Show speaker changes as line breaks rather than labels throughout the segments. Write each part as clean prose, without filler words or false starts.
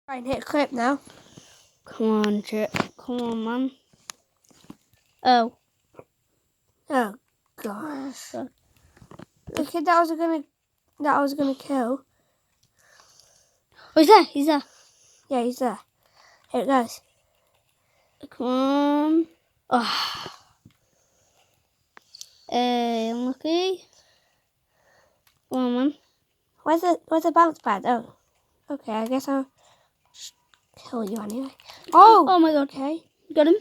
Try and hit clip now.
Come on, Chip. Come on, man. Oh.
Oh gosh. The kid that I was gonna kill.
Oh, he's there. He's there.
Yeah, he's there. Here it goes.
Come on. Oh. Unlucky. Come on, man.
Where's the bounce pad? Oh. Okay, I guess I'll just kill you anyway.
Oh my god.
Okay.
Got him.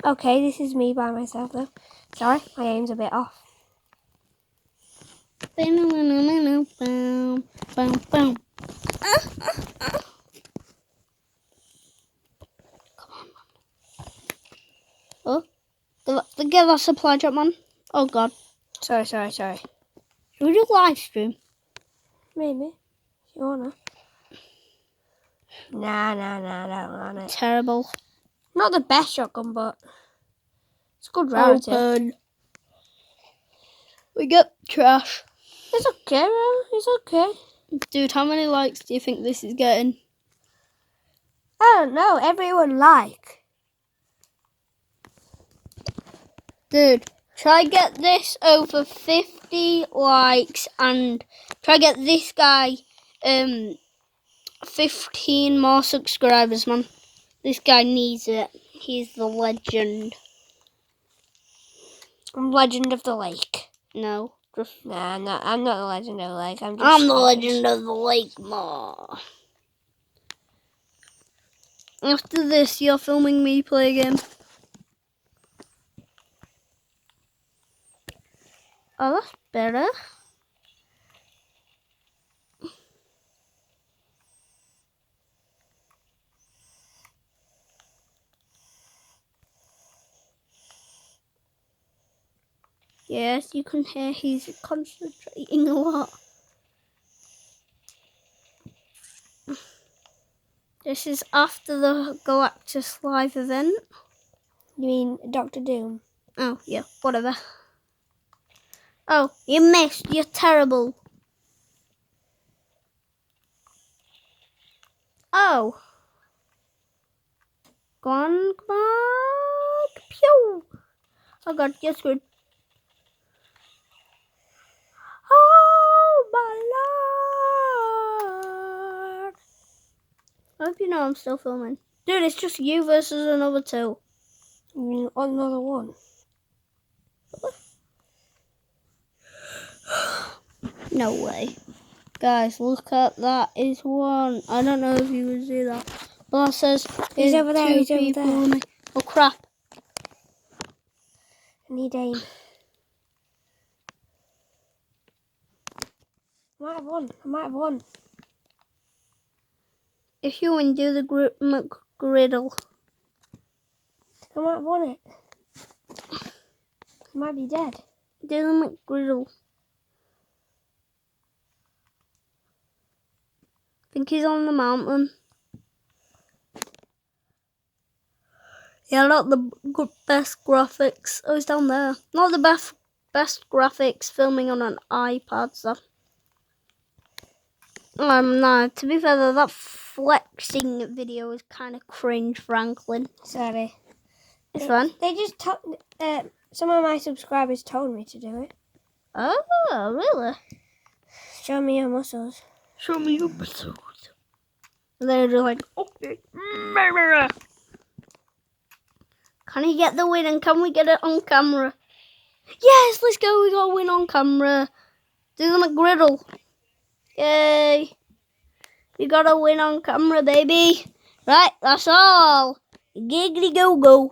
Okay, this is me by myself though. Sorry, my aim's a bit off.
Boom, boom, boom. Come on, man. Oh, get that supply drop, man. Oh god.
Sorry.
Should we do live stream?
Maybe. If you wanna. Nah, don't want it.
Terrible.
Not the best shotgun, but it's a good rarity.
Open. We get trash.
It's okay, man. It's okay.
Dude, how many likes do you think this is getting?
I don't know. Everyone like.
Dude, try get this over 50 likes and try get this guy 15 more subscribers, man. This guy needs it. He's the legend.
I'm Legend of the Lake.
No, just
Nah, I'm not the Legend of the Lake. I'm
the legend of the lake, ma. After this, you're filming me play a game. Oh, that's better. Yes, you can hear he's concentrating a lot. This is after the Galactus live event.
You mean Dr. Doom?
Oh, yeah, whatever. Oh, you missed. You're terrible. Oh. Go on, come on. Pew. Oh, God, you're screwed. Oh, my Lord. I hope you know I'm still filming. Dude, it's just you versus another two.
You mean another one?
No way. Guys, look at that. Is one. I don't know if you can see that. But that says
He's over there. He's over
people
there.
on me. Oh, crap.
I need aim. I might have won.
If you win, do the McGriddle.
I might have won it. I might be dead.
Do the McGriddle. I think he's on the mountain. Yeah, not the best graphics. Oh, he's down there. Not the best graphics filming on an iPad, so. No, to be fair though, that flexing video is kind of cringe, Franklin.
Sorry.
It's fun.
They just some of my subscribers told me to do it.
Oh, really?
Show me your muscles.
Show me your muscles. And they're just like, okay. Can he get the win and can we get it on camera? Yes, let's go. We got a win on camera. Do the McGriddle. Yay. We got a win on camera, baby. Right, that's all. Giggly go go.